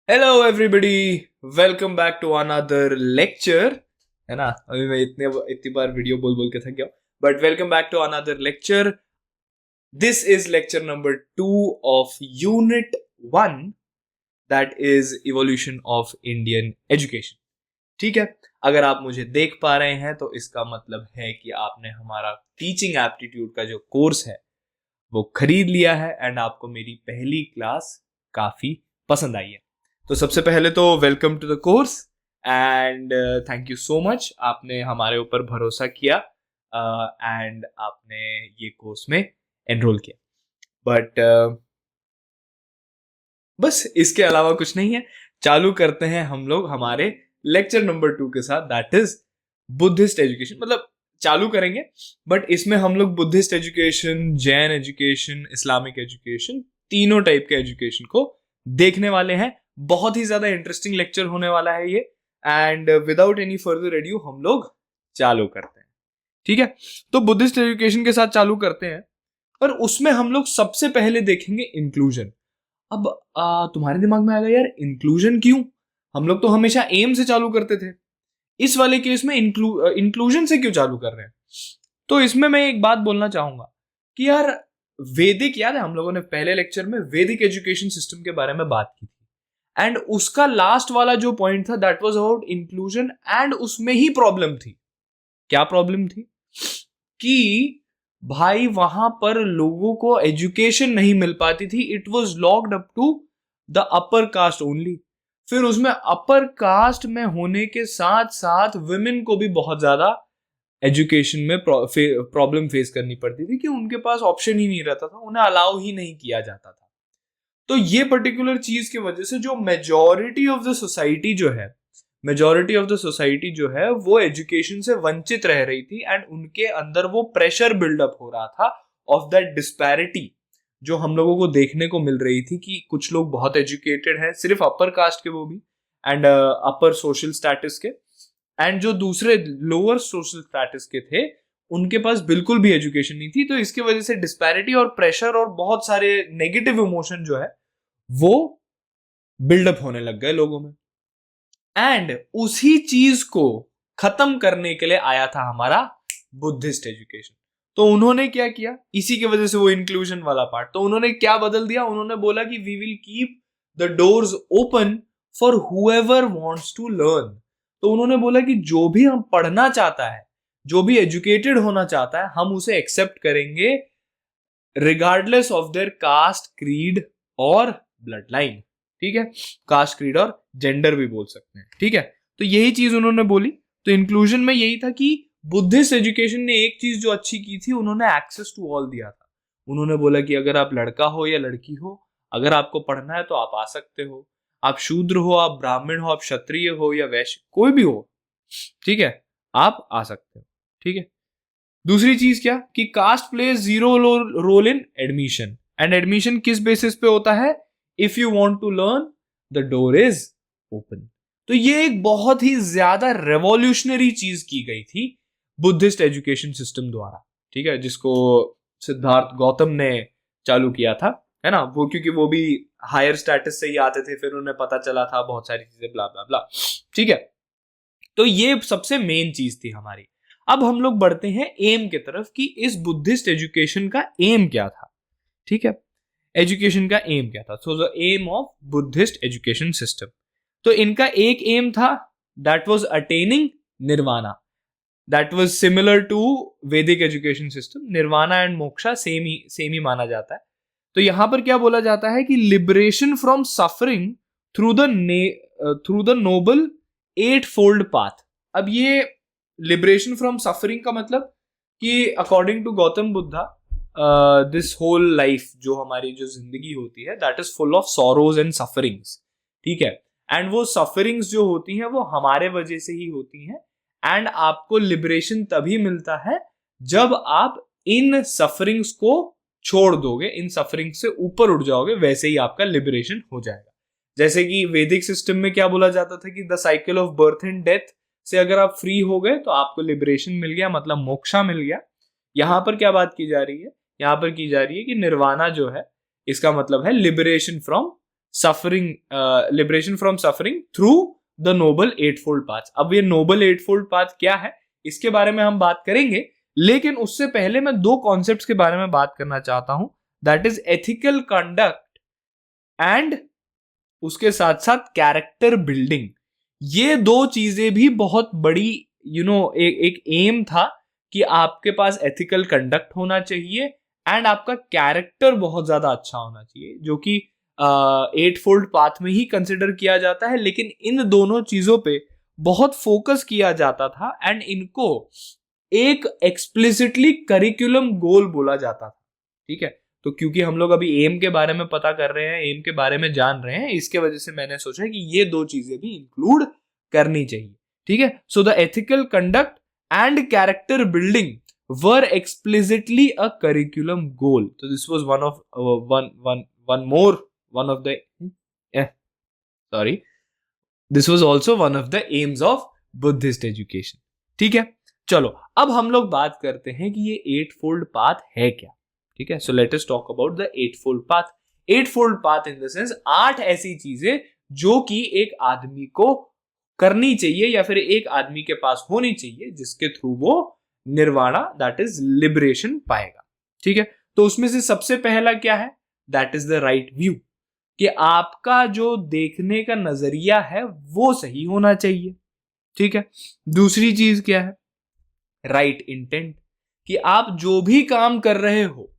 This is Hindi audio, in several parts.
Hello everybody, welcome back to another lecture. है ना, अभी मैं इतनी बार वीडियो बोल बोल के थक गया, but welcome back to another lecture. This is lecture number 2 of unit 1, that is evolution of Indian education. ठीक है, अगर आप मुझे देख पा रहे हैं तो इसका मतलब है कि आपने हमारा टीचिंग एप्टीट्यूड का जो कोर्स है वो खरीद लिया है एंड आपको मेरी पहली क्लास काफी पसंद आई है। तो सबसे पहले तो welcome to the course and thank you so much, आपने हमारे ऊपर भरोसा किया एंड आपने ये कोर्स में एनरोल किया। बट बस इसके अलावा कुछ नहीं है। चालू करते हैं हम लोग हमारे लेक्चर नंबर 2 के साथ, दैट इज बुद्धिस्ट एजुकेशन। मतलब चालू करेंगे, बट इसमें हम लोग Buddhist education, Jain education, Islamic education, तीनों टाइप के एजुकेशन को देखने वाले हैं। बहुत ही ज्यादा इंटरेस्टिंग लेक्चर होने वाला है ये, and without any further edu हम लोग चालू करते हैं। ठीक है, तो बुद्धिस्ट एजुकेशन के साथ चालू करते हैं, पर उसमें हम लोग सबसे पहले देखेंगे इंक्लूजन। अब तुम्हारे दिमाग में आएगा यार इंक्लूजन क्यों, हम लोग तो हमेशा एम से चालू करते थे, इस वाले केस में इंक्लूजन से क्यों चालू कर रहे हैं। तो इसमें मैं एक बात बोलना चाहूंगा कि यार वैदिक, याद है हम लोगों ने पहले लेक्चर में वैदिक एजुकेशन सिस्टम के बारे में बात की थी, एंड उसका लास्ट वाला जो पॉइंट था that was about inclusion, and उसमें ही प्रॉब्लम थी। क्या प्रॉब्लम थी कि भाई वहां पर लोगों को एजुकेशन नहीं मिल पाती थी, it was locked up to the upper caste only. फिर उसमें अपर कास्ट में होने के साथ साथ वुमेन को भी बहुत ज्यादा एजुकेशन में प्रॉब्लम फेस करनी पड़ती थी कि उनके पास ऑप्शन ही नहीं रहता था, उन्हें अलाउ ही नहीं किया जाता था। तो ये पर्टिकुलर चीज की वजह से जो मेजॉरिटी ऑफ द सोसाइटी जो है वो एजुकेशन से वंचित रह रही थी, एंड उनके अंदर वो प्रेशर बिल्डअप हो रहा था ऑफ दैट डिस्पैरिटी जो हम लोगों को देखने को मिल रही थी कि कुछ लोग बहुत एजुकेटेड हैं, सिर्फ अपर कास्ट के वो भी, एंड अपर सोशल स्टेटस के, एंड जो दूसरे लोअर सोशल स्टेटस के थे उनके पास बिल्कुल भी एजुकेशन नहीं थी। तो इसकी वजह से डिस्पैरिटी और प्रेशर और बहुत सारे नेगेटिव इमोशन जो है वो बिल्डअप होने लग गए लोगों में, एंड उसी चीज को खत्म करने के लिए आया था हमारा बुद्धिस्ट एजुकेशन। तो उन्होंने क्या किया, इसी की वजह से वो इंक्लूजन वाला पार्ट, तो उन्होंने क्या बदल दिया, उन्होंने बोला कि we will keep the doors open for whoever wants to learn. तो उन्होंने बोला कि जो भी हम पढ़ना चाहता है, जो भी एजुकेटेड होना चाहता है, हम उसे एक्सेप्ट करेंगे regardless of their caste, creed और ब्लड लाइन। ठीक है, कास्ट, क्रीड और जेंडर भी बोल सकते हैं। ठीक है, तो यही चीज उन्होंने बोली। तो इंक्लूजन में यही था कि बुद्धिस्ट एजुकेशन ने एक चीज जो अच्छी की थी, उन्होंने एक्सेस टू ऑल दिया था। उन्होंने बोला कि अगर आप लड़का हो या लड़की हो, अगर आपको पढ़ना है तो आप आ सकते हो, आप शूद्र हो, आप ब्राह्मण हो, आप क्षत्रिय हो या वैश्य, कोई भी हो, ठीक है, आप आ सकते हो। ठीक है, दूसरी चीज क्या कि caste plays zero role in admission, and admission किस बेसिस पे होता है, if you want to learn the door is open. तो ये एक बहुत ही ज्यादा रेवोल्यूशनरी चीज की गई थी बुद्धिस्ट एजुकेशन सिस्टम द्वारा। ठीक है, जिसको सिद्धार्थ गौतम ने चालू किया था, है ना, वो क्योंकि वो भी हायर स्टेटस से ही आते थे, फिर उन्हें पता चला था बहुत सारी चीजें, ब्ला ब्ला ब्ला। ठीक है, तो ये सबसे मेन चीज थी हमारी। अब हम लोग बढ़ते हैं एम की तरफ कि इस बुद्धिस्ट एजुकेशन का एम क्या था। ठीक है, एजुकेशन का एम क्या था, so the aim of Buddhist education system. तो इनका एक एम था, that was attaining nirvana, that was similar to Vedic education system. Nirvana and moksha same ही माना जाता है। तो यहां पर क्या बोला जाता है कि liberation from suffering through the noble eight fold path. अब ये लिबरेशन फ्रॉम सफरिंग का मतलब कि according to Gautam Buddha, this whole life, जो हमारी जो जिंदगी होती है, that is full of sorrows and sufferings. ठीक है, एंड वो सफरिंग्स जो होती हैं वो हमारे वजह से ही होती हैं, एंड आपको लिबरेशन तभी मिलता है जब आप इन सफरिंग्स को छोड़ दोगे, इन सफरिंग्स से ऊपर उठ जाओगे, वैसे ही आपका लिबरेशन हो जाएगा। जैसे कि वैदिक सिस्टम में क्या बोला जाता था कि the cycle of birth and death से अगर आप फ्री हो गए तो आपको लिबरेशन मिल गया, मतलब मोक्षा मिल गया। यहां पर क्या बात की जा रही है, यहां पर की जा रही है कि निर्वाणा जो है, इसका मतलब है liberation from suffering, liberation from suffering through the noble eight fold path. अब ये नोबल एट फोल्ड पाथ क्या है इसके बारे में हम बात करेंगे, लेकिन उससे पहले मैं दो कॉन्सेप्ट्स के बारे में बात करना चाहता हूं, that is ethical conduct and उसके साथ साथ कैरेक्टर बिल्डिंग। ये दो चीजें भी बहुत बड़ी एक एम था कि आपके पास एथिकल कंडक्ट होना चाहिए एंड आपका कैरेक्टर बहुत ज्यादा अच्छा होना चाहिए, जो कि एट फोल्ड पाथ में ही कंसिडर किया जाता है, लेकिन इन दोनों चीजों पे बहुत फोकस किया जाता था एंड इनको एक एक्सप्लिसिटली करिकुलम गोल बोला जाता था। ठीक है, तो क्योंकि हम लोग अभी एम के बारे में पता कर रहे हैं, एम के बारे में जान रहे हैं, इसके वजह से मैंने सोचा कि ये दो चीजें भी इंक्लूड करनी चाहिए। ठीक है, so the ethical conduct and character building were explicitly a curriculum goal. तो this was this was also one of the aims of Buddhist education. ठीक है, चलो अब हम लोग बात करते हैं कि ये एट फोल्ड पाथ है क्या। ठीक है, so let us talk about the eight fold path. Eight fold path in the sense 8 ऐसी चीजें जो कि एक आदमी को करनी चाहिए या फिर एक आदमी के पास होनी चाहिए जिसके थ्रू वो निर्वाणा दैट इज लिबरेशन पाएगा। ठीक है, तो उसमें से सबसे पहला क्या है, that is the right view, कि आपका जो देखने का नजरिया है वो सही होना चाहिए। ठीक है, दूसरी चीज क्या है, राइट इंटेंट, कि आप जो भी काम कर रहे हो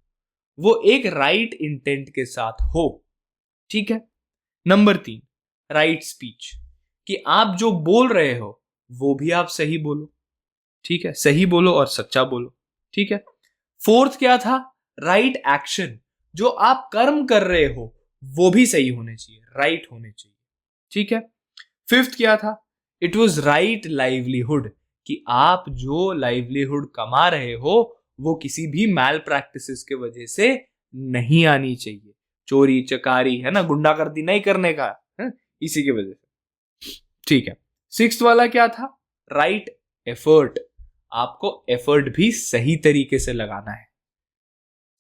वो एक राइट इंटेंट के साथ हो। ठीक है, नंबर 3 राइट स्पीच, कि आप जो बोल रहे हो वो भी आप सही बोलो। ठीक है, सही बोलो और सच्चा बोलो। ठीक है, फोर्थ क्या था, राइट एक्शन, जो आप कर्म कर रहे हो वो भी सही होने चाहिए, राइट होने चाहिए। ठीक है, फिफ्थ क्या था, इट वॉज राइट लाइवलीहुड, कि आप जो लाइवलीहुड कमा रहे हो वो किसी भी मैल प्रैक्टिसेस के वजह से नहीं आनी चाहिए, चोरी चकारी है ना, गुंडागर्दी नहीं करने का है, इसी की वजह से। ठीक है, सिक्स्थ वाला क्या था, राइट एफर्ट, आपको एफर्ट भी सही तरीके से लगाना है।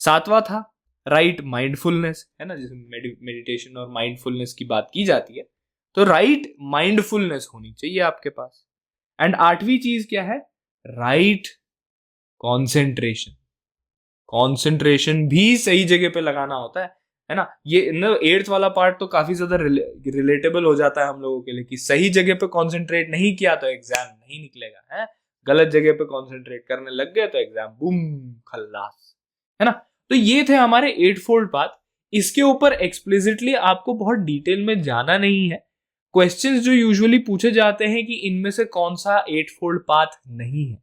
सातवां था राइट माइंडफुलनेस, है ना, जिसमें मेडिटेशन और माइंडफुलनेस की बात की जाती है, तो राइट माइंडफुलनेस होनी चाहिए आपके पास। एंड आठवीं चीज क्या है, राइट कॉन्सेंट्रेशन, कॉन्सेंट्रेशन भी सही जगह पे लगाना होता है ना। ये एट्थ वाला पार्ट तो काफी ज्यादा रिलेटेबल हो जाता है हम लोगों के लिए, कि सही जगह पे कॉन्सेंट्रेट नहीं किया तो एग्जाम नहीं निकलेगा, है, गलत जगह पे कॉन्सेंट्रेट करने लग गए तो एग्जाम बूम खल्लास, है ना। तो ये थे हमारे एट फोल्ड पाथ। इसके ऊपर एक्सप्लिसिटली आपको बहुत डिटेल में जाना नहीं है। क्वेश्चंस जो यूजुअली पूछे जाते हैं कि इनमें से कौन सा एट फोल्ड पाथ नहीं है,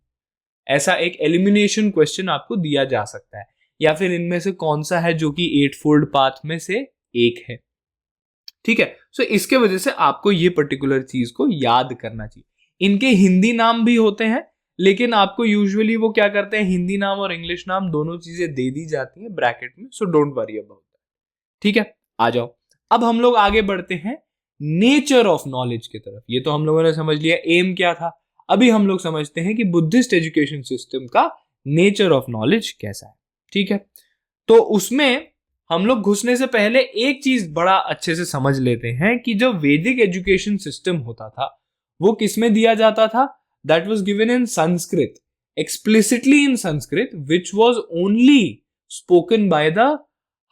ऐसा एक एलिमिनेशन क्वेश्चन आपको दिया जा सकता है, या फिर इनमें से कौन सा है जो कि एट फोल्ड पाथ में से एक है। ठीक है, सो इसके वजह से आपको ये पर्टिकुलर चीज को याद करना चाहिए। इनके हिंदी नाम भी होते हैं, लेकिन आपको यूजुअली वो क्या करते हैं, हिंदी नाम और इंग्लिश नाम दोनों चीजें दे दी जाती हैं ब्रैकेट में, so don't worry about that. ठीक है, आ जाओ अब हम लोग आगे बढ़ते हैं नेचर ऑफ नॉलेज की तरफ। ये तो हम लोगों ने समझ लिया एम क्या था, अभी हम लोग समझते हैं कि बुद्धिस्ट एजुकेशन सिस्टम का नेचर ऑफ नॉलेज कैसा है। ठीक है, तो उसमें हम लोग घुसने से पहले एक चीज बड़ा अच्छे से समझ लेते हैं कि जो वैदिक एजुकेशन सिस्टम होता था वो किसमें दिया जाता था, that was given in Sanskrit, explicitly in Sanskrit, which was only spoken by the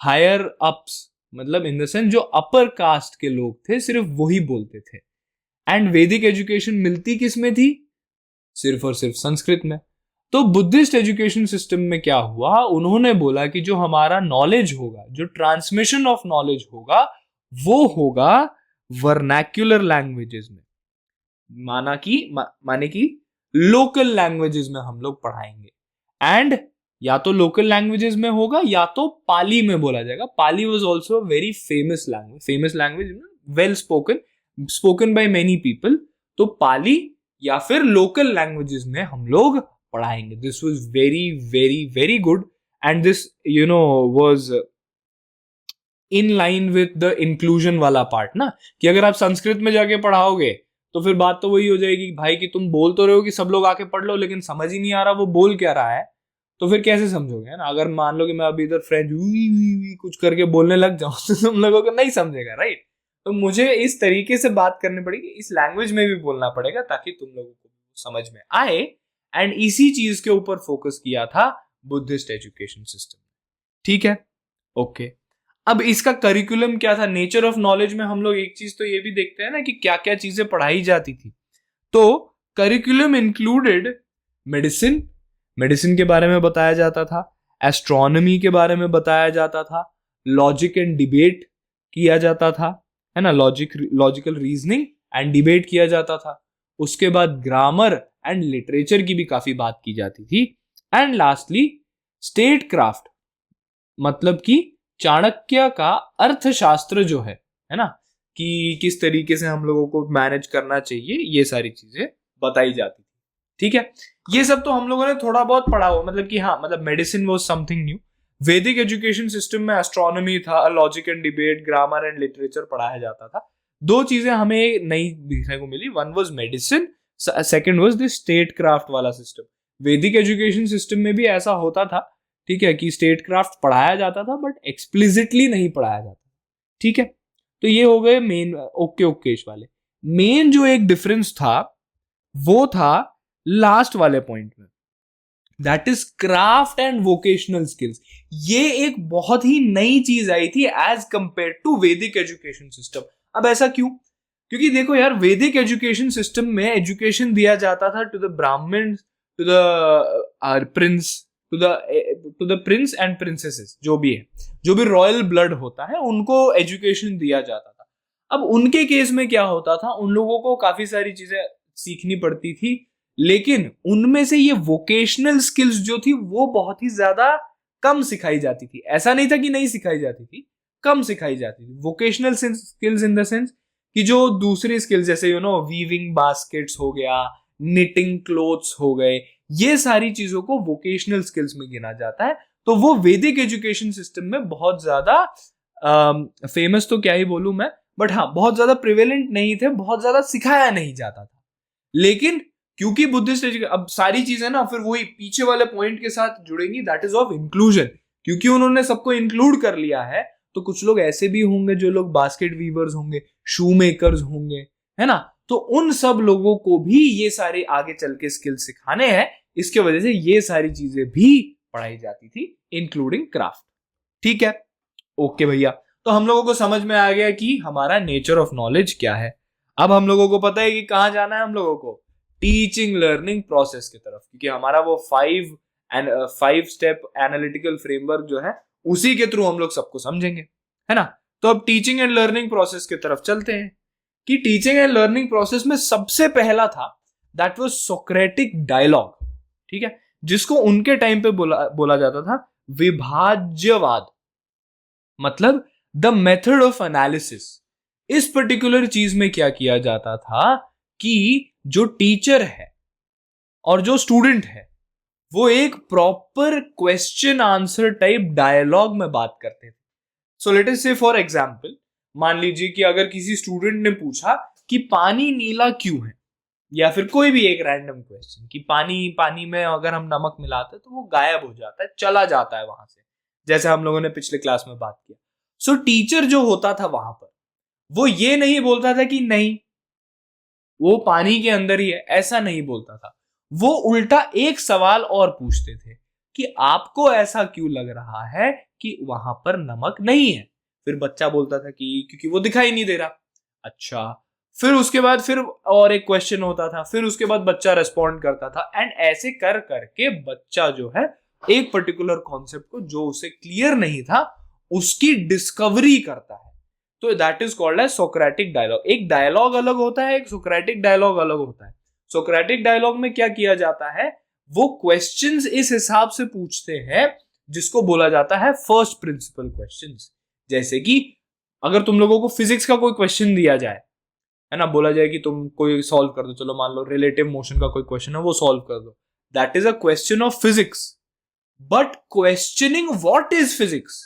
higher ups, मतलब इन द सेंस जो अपर कास्ट के लोग थे सिर्फ वही बोलते थे। एंड वैदिक एजुकेशन मिलती किस में थी, सिर्फ और सिर्फ संस्कृत में। तो बुद्धिस्ट एजुकेशन सिस्टम में क्या हुआ, उन्होंने बोला कि जो हमारा नॉलेज होगा, जो ट्रांसमिशन ऑफ नॉलेज होगा वो होगा वर्नैक्युलर लैंग्वेजेस में, माने कि लोकल लैंग्वेजेस में हम लोग पढ़ाएंगे। एंड या तो लोकल लैंग्वेजेस में होगा या तो पाली में बोला जाएगा। Pali was also very famous language, well spoken by many people. तो पाली या फिर लोकल लैंग्वेजेस में हम लोग पढ़ाएंगे। This was very very very good and this was in line with the inclusion वाला पार्ट ना, कि अगर आप संस्कृत में जाके पढ़ाओगे तो फिर बात तो वही हो जाएगी भाई कि तुम बोल तो रहे हो कि सब लोग आके पढ़ लो, लेकिन समझ ही नहीं आ रहा वो बोल क्या रहा है। तो फिर कैसे समझोगे, है ना? अगर मान लो कि मैं अभी इधर फ्रेंच कुछ करके बोलने लग जाऊं तो तुम लोगों को नहीं समझेगा, राइट? तो मुझे इस तरीके से बात करनी पड़ेगी, इस लैंग्वेज में भी बोलना पड़ेगा ताकि तुम लोगों को समझ में आए। एंड इसी चीज के ऊपर फोकस किया था बुद्धिस्ट एजुकेशन सिस्टम। ठीक है, ओके। अब इसका करिकुलम क्या था? नेचर ऑफ नॉलेज में हम लोग एक चीज तो ये भी देखते हैं ना कि क्या क्या चीजें पढ़ाई जाती थी। तो करिकुलम इंक्लूडेड मेडिसिन, मेडिसिन के बारे में बताया जाता था, एस्ट्रोनॉमी के बारे में बताया जाता था, लॉजिक एंड डिबेट किया जाता था, है ना? लॉजिकल रीजनिंग एंड डिबेट किया जाता था। उसके बाद ग्रामर एंड लिटरेचर की भी काफी बात की जाती थी। एंड लास्टली स्टेट क्राफ्ट, मतलब कि चाणक्य का अर्थशास्त्र जो है ना, कि किस तरीके से हम लोगों को मैनेज करना चाहिए, ये सारी चीजें बताई जाती थी। ठीक है, ये सब तो हम लोगों ने थोड़ा बहुत पढ़ा हुआ, मतलब कि हाँ, मतलब medicine was something new. Vedic education system में एस्ट्रोनॉमी था, logic and debate, grammar and literature पढ़ाया जाता था। दो चीजें हमें नई देखने को मिली, one was medicine, second was the statecraft वाला सिस्टम। वैदिक एजुकेशन सिस्टम में भी ऐसा होता था, ठीक है, कि स्टेट क्राफ्ट पढ़ाया जाता था बट एक्सप्लिसिटली नहीं पढ़ाया जाता। ठीक है, तो ये हो गए मेन ओके ओकेश वाले। मेन जो एक डिफरेंस था वो था लास्ट वाले पॉइंट में, that is craft and vocational skills. ये एक बहुत ही नई चीज आई थी as compare to Vedic education system. अब ऐसा क्यों? क्योंकि देखो यार, वैदिक एजुकेशन सिस्टम में एजुकेशन दिया जाता था to the Brahmin, to the prince, to the prince and princesses, जो भी है, जो भी रॉयल ब्लड होता है, उनको एजुकेशन दिया जाता था। अब उनके केस में क्या होता था, उन लोगों को काफी सारी चीजें सीखनी पड़ती थी, लेकिन उनमें से ये वोकेशनल स्किल्स जो थी वो बहुत ही ज्यादा कम सिखाई जाती थी। ऐसा नहीं था कि नहीं सिखाई जाती थी, कम सिखाई जाती थी। Vocational skills in the sense कि जो दूसरी स्किल्स, जैसे वीविंग बास्केट्स हो गया, निटिंग क्लोथ्स हो गए, ये सारी चीजों को वोकेशनल स्किल्स में गिना जाता है। तो वो वैदिक एजुकेशन सिस्टम में बहुत ज्यादा फेमस तो क्या ही बोलूं मैं, बट हाँ, बहुत ज्यादा प्रिवेलेंट नहीं थे, बहुत ज्यादा सिखाया नहीं जाता था। लेकिन क्योंकि बुद्धिस्ट अब सारी चीजें ना फिर वही पीछे वाले पॉइंट के साथ जुड़ेंगी, दैट इज ऑफ इंक्लूजन। क्योंकि उन्होंने सबको इंक्लूड कर लिया है, तो कुछ लोग ऐसे भी होंगे जो लोग बास्केट वीवर्स होंगे, शू मेकर्स होंगे, है ना? तो उन सब लोगों को भी ये सारे आगे चल के स्किल सिखाने हैं। इसके वजह से ये सारी चीजें भी पढ़ाई जाती थी, इंक्लूडिंग क्राफ्ट। ठीक है, ओके भैया। तो हम लोगों को समझ में आ गया कि हमारा नेचर ऑफ नॉलेज क्या है। अब हम लोगों को पता है कि कहां जाना है हम लोगों को, टीचिंग लर्निंग प्रोसेस की तरफ, क्योंकि हमारा वो 5 स्टेप एनालिटिकल फ्रेमवर्क जो है, उसी के थ्रू हम लोग सबको समझेंगे, है ना? तो अब टीचिंग एंड लर्निंग प्रोसेस की तरफ चलते हैं। कि टीचिंग एंड लर्निंग प्रोसेस में सबसे पहला था, दैट वाज सोक्रेटिक डायलॉग। ठीक है, जिसको उनके टाइम पे बोला जाता था विभाज्यवाद, मतलब द मेथड ऑफ एनालिसिस। इस पर्टिकुलर चीज में क्या किया जाता था कि जो टीचर है और जो स्टूडेंट है, वो एक proper question answer type dialogue में बात करते थे। सो लेट अस से फॉर एग्जांपल, मान लीजिए कि अगर किसी स्टूडेंट ने पूछा कि पानी नीला क्यों है, या फिर कोई भी एक रैंडम क्वेश्चन कि पानी में अगर हम नमक मिलाते हैं तो वो गायब हो जाता है, चला जाता है वहां से, जैसे हम लोगों ने पिछले क्लास में बात किया। सो टीचर जो होता था वहां पर, वो ये नहीं बोलता था कि नहीं वो पानी के अंदर ही है, ऐसा नहीं बोलता था। वो उल्टा एक सवाल और पूछते थे कि आपको ऐसा क्यों लग रहा है कि वहां पर नमक नहीं है। फिर बच्चा बोलता था कि क्योंकि वो दिखाई नहीं दे रहा। अच्छा, फिर उसके बाद फिर और एक क्वेश्चन होता था, फिर उसके बाद बच्चा रेस्पॉन्ड करता था, एंड ऐसे कर करके बच्चा जो है एक पर्टिकुलर कॉन्सेप्ट को जो उसे क्लियर नहीं था उसकी डिस्कवरी करता है। तो that is called as Socratic dialogue. एक डायलॉग अलग होता है, एक सोक्रेटिक डायलॉग अलग होता है। सोक्रेटिक डायलॉग में क्या किया जाता है, वो क्वेश्चंस इस हिसाब से पूछते हैं जिसको बोला जाता है फर्स्ट प्रिंसिपल क्वेश्चंस। जैसे कि अगर तुम लोगों को फिजिक्स का कोई क्वेश्चन दिया जाए, है ना, बोला जाए कि तुम कोई सॉल्व कर दो, चलो मान लो रिलेटिव मोशन का कोई क्वेश्चन है वो सॉल्व कर दो, that is a question of physics. But questioning what is physics,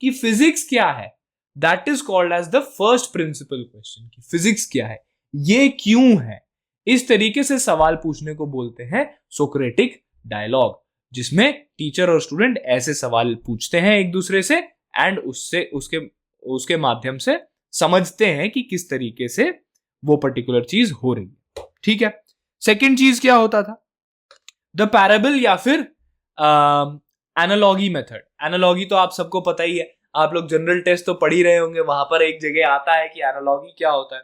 कि फिजिक्स क्या है, that is called as the first principle question, कि फिजिक्स क्या है, ये क्यों है। इस तरीके से सवाल पूछने को बोलते हैं सोक्रेटिक डायलॉग। जिसमें टीचर और स्टूडेंट ऐसे सवाल पूछते हैं एक दूसरे से एंड उससे उसके माध्यम से समझते हैं कि किस तरीके से वो पर्टिकुलर चीज हो रही है। ठीक है, सेकंड चीज क्या होता था, द पैराबल या फिर एनालॉगी मेथड। एनालॉगी तो आप सबको पता ही है, आप लोग जनरल टेस्ट तो पढ़ ही रहे होंगे, वहां पर एक जगह आता है कि एनालॉगी क्या होता है।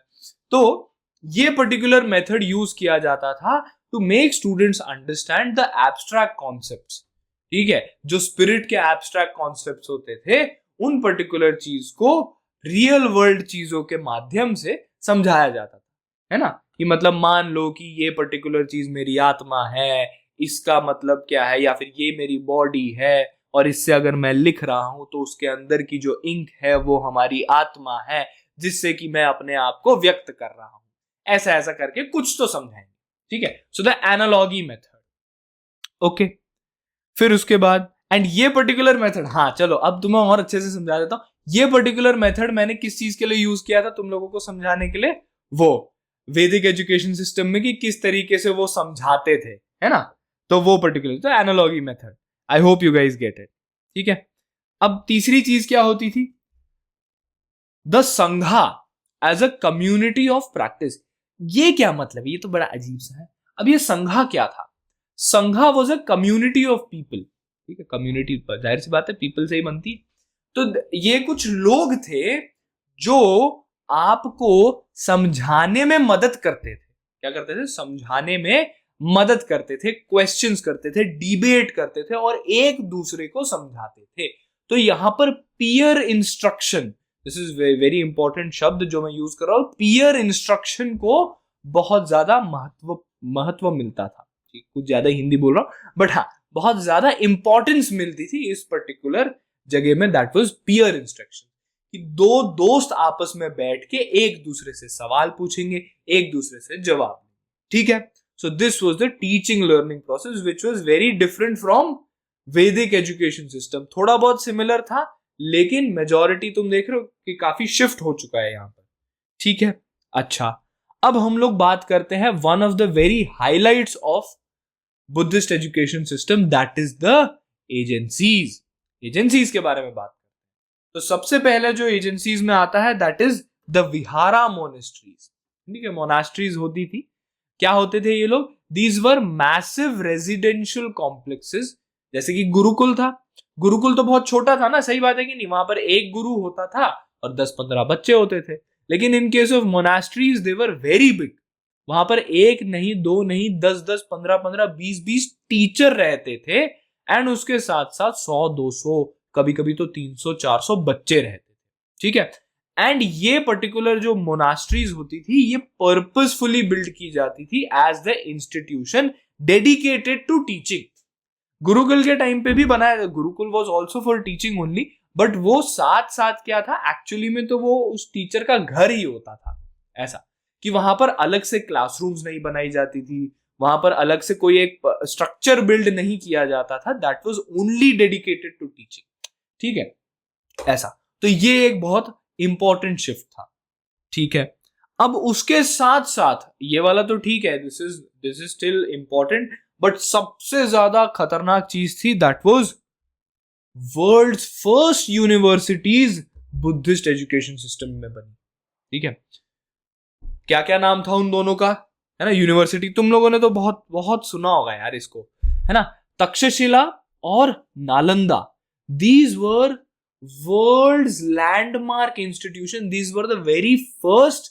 तो ये पर्टिकुलर मेथड यूज किया जाता था to make students understand the abstract concepts. ठीक है, जो स्पिरिट के एब्स्ट्रैक्ट कॉन्सेप्ट्स होते थे उन पर्टिकुलर चीज को रियल वर्ल्ड चीजों के माध्यम से समझाया जाता था, है ना। कि मतलब मान लो कि ये पर्टिकुलर चीज मेरी आत्मा है, इसका मतलब क्या है, या फिर ये मेरी बॉडी है और इससे अगर मैं लिख रहा हूं तो उसके अंदर की जो इंक है वो हमारी आत्मा है, जिससे कि मैं अपने आप को व्यक्त कर रहा हूं। ऐसा ऐसा करके कुछ तो समझाएंगे। ठीक है, so the analogy method. Okay, फिर उसके बाद एंड ये पर्टिकुलर मेथड, हाँ चलो अब तुम्हें और अच्छे से समझा देता हूं। ये पर्टिकुलर मेथड मैंने किस चीज के लिए यूज किया था तुम लोगों को समझाने के लिए, वो वैदिक एजुकेशन सिस्टम में कि किस तरीके से वो समझाते थे, है ना। तो वो पर्टिकुलर तो analogy method, I hope you guys get it. ठीक है, अब तीसरी चीज क्या होती थी, the Sangha as a community of practice. ये क्या मतलब, ये तो बड़ा अजीब सा है। अब ये संघा क्या था, संघा was a community of people. ठीक है, कम्युनिटी जाहिर सी बात है पीपल से ही बनती है। तो ये कुछ लोग थे जो आपको समझाने में मदद करते थे। क्या करते थे, समझाने में मदद करते थे, क्वेश्चंस करते थे, डिबेट करते थे और एक दूसरे को समझाते थे। तो यहां पर peer instruction, this is very important शब्द जो मैं यूज कर रहा हूं, पीयर इंस्ट्रक्शन को बहुत ज्यादा महत्व मिलता था। कुछ ज्यादा हिंदी बोल रहा हूं बट हाँ, बहुत ज्यादा इंपॉर्टेंस मिलती थी इस पर्टिकुलर जगह में, दैट वाज पीयर इंस्ट्रक्शन। कि दो दोस्त आपस में बैठ के एक दूसरे से सवाल पूछेंगे, एक दूसरे से जवाब। ठीक है, so this was the teaching learning process which was very different from वैदिक एजुकेशन सिस्टम। थोड़ा बहुत सिमिलर था लेकिन मेजॉरिटी तुम देख रहे हो कि काफी शिफ्ट हो चुका है यहां पर। ठीक है, अच्छा अब हम लोग बात करते हैं one of the very highlights of Buddhist education system, that is the agencies. Agencies के बारे में बात, तो सबसे पहले जो एजेंसीज में आता है that is the vihara monasteries. ठीक है, मोनास्ट्रीज होती थी। क्या होते थे ये लोग, these were massive residential complexes. जैसे कि गुरुकुल था, गुरुकुल तो बहुत छोटा था ना, सही बात है कि नहीं, वहां पर एक गुरु होता था और 10-15 बच्चे होते थे। लेकिन in case of monasteries they were very big, वहां पर एक नहीं, दो नहीं, 10-10, 15-15, 20-20 टीचर रहते थे एंड उसके साथ साथ 100-200, कभी कभी तो 300-400 बच्चे रहते थे। ठीक है, एंड ये पर्टिकुलर जो मोनास्ट्रीज होती थी ये पर्पसफुली बिल्ड की जाती थी as the institution dedicated to teaching. Gurukul के टाइम पे भी बनाया, gurukul was also for teaching only, but वो साथ साथ क्या था एक्चुअली में, तो वो उस टीचर का घर ही होता था। ऐसा कि वहां पर अलग से क्लासरूम्स नहीं बनाई जाती थी, वहां पर अलग से कोई एक स्ट्रक्चर बिल्ड नहीं किया जाता था, that was only dedicated to teaching. ठीक है, ऐसा तो ये एक बहुत इंपॉर्टेंट शिफ्ट था। ठीक है, अब उसके साथ साथ ये वाला तो ठीक है, this is still important, but सबसे ज्यादा खतरनाक चीज थी that was world's first universities Buddhist education system में बनी। ठीक है, क्या क्या नाम था उन दोनों का, है ना। यूनिवर्सिटी तुम लोगों ने तो बहुत बहुत सुना होगा यार इसको, है ना, तक्षशिला और Nalanda. These were world's landmark institution. These were the very first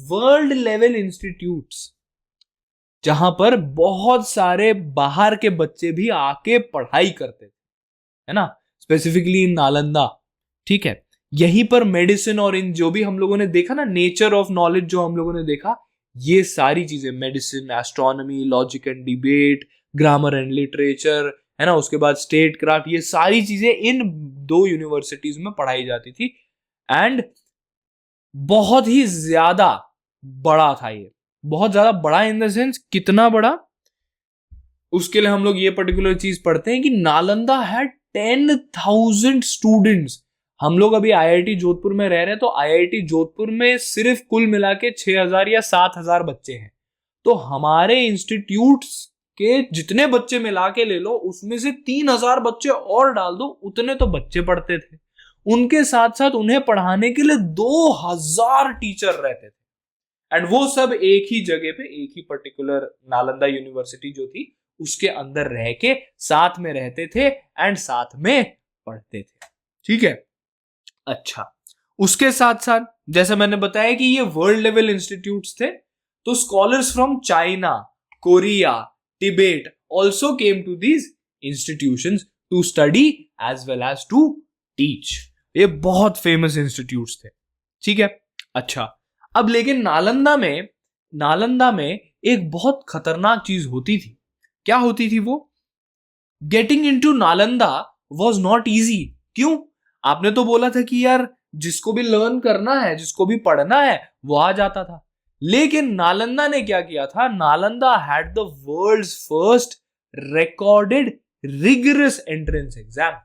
world level institutes जहां पर बहुत सारे बाहर के बच्चे भी आके पढ़ाई करते थे, है ना, स्पेसिफिकली इन नालंदा। ठीक है, यहीं पर मेडिसिन और इन जो भी हम लोगों ने देखा ना, नेचर ऑफ नॉलेज जो हम लोगों ने देखा, ये सारी चीजें, medicine, astronomy, logic and debate, grammar and literature, है ना, उसके बाद स्टेट क्राफ्ट, ये सारी चीजें इन दो यूनिवर्सिटीज में पढ़ाई जाती थी। एंड बहुत ही ज्यादा बड़ा था ये, बहुत ज्यादा बड़ा इन द सेंस, कितना बड़ा, उसके लिए हम लोग ये पर्टिकुलर चीज पढ़ते हैं कि नालंदा हैड 10,000 स्टूडेंट्स। हम लोग अभी आईआईटी जोधपुर में रह रहे हैं, तो आईआईटी जोधपुर में सिर्फ कुल मिला के 6,000 या 7,000 बच्चे हैं। तो हमारे इंस्टीट्यूट कि जितने बच्चे मिला के ले लो उसमें से 3,000 बच्चे और डाल दो, उतने तो बच्चे पढ़ते थे। उनके साथ साथ उन्हें पढ़ाने के लिए 2,000 टीचर रहते थे, एंड वो सब एक ही जगह पे, एक ही पर्टिकुलर नालंदा यूनिवर्सिटी जो थी उसके अंदर रह के साथ में रहते थे एंड साथ में पढ़ते थे। ठीक है, अच्छा, उसके साथ साथ जैसे मैंने बताया कि ये वर्ल्ड लेवल इंस्टीट्यूट्स थे, तो scholars from China, Korea, Tibet also came to these institutions to study as well as to teach. ये बहुत फेमस इंस्टीट्यूट्स थे। ठीक है, अच्छा, अब लेकिन नालंदा में एक बहुत खतरनाक चीज होती थी। क्या होती थी वो? Getting into Nalanda was not easy. क्यों? आपने तो बोला था कि यार जिसको भी लर्न करना है, जिसको भी पढ़ना है, वो आ जाता था। लेकिन नालंदा ने क्या किया था? Nalanda had the world's first recorded rigorous entrance exam,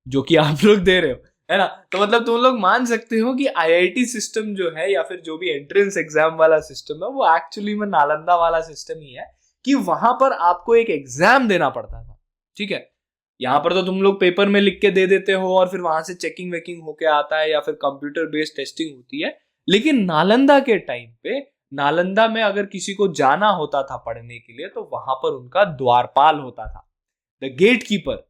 जो कि आप लोग दे रहे हो, है ना। तो मतलब तुम लोग मान सकते हो कि आईआईटी सिस्टम जो है या फिर जो भी एंट्रेंस एग्जाम वाला सिस्टम है वो एक्चुअली में नालंदा वाला सिस्टम ही है, कि वहां पर आपको एक एग्जाम देना पड़ता था। ठीक है, यहां पर तो तुम लोग पेपर में लिख के दे देते हो और फिर वहां से चेकिंग वेकिंग होके आता है या फिर कंप्यूटर बेस्ड टेस्टिंग होती है। लेकिन नालंदा के टाइम पे, नालंदा में अगर किसी को जाना होता था पढ़ने के लिए, तो वहां पर उनका द्वारपाल होता था, द गेट कीपर,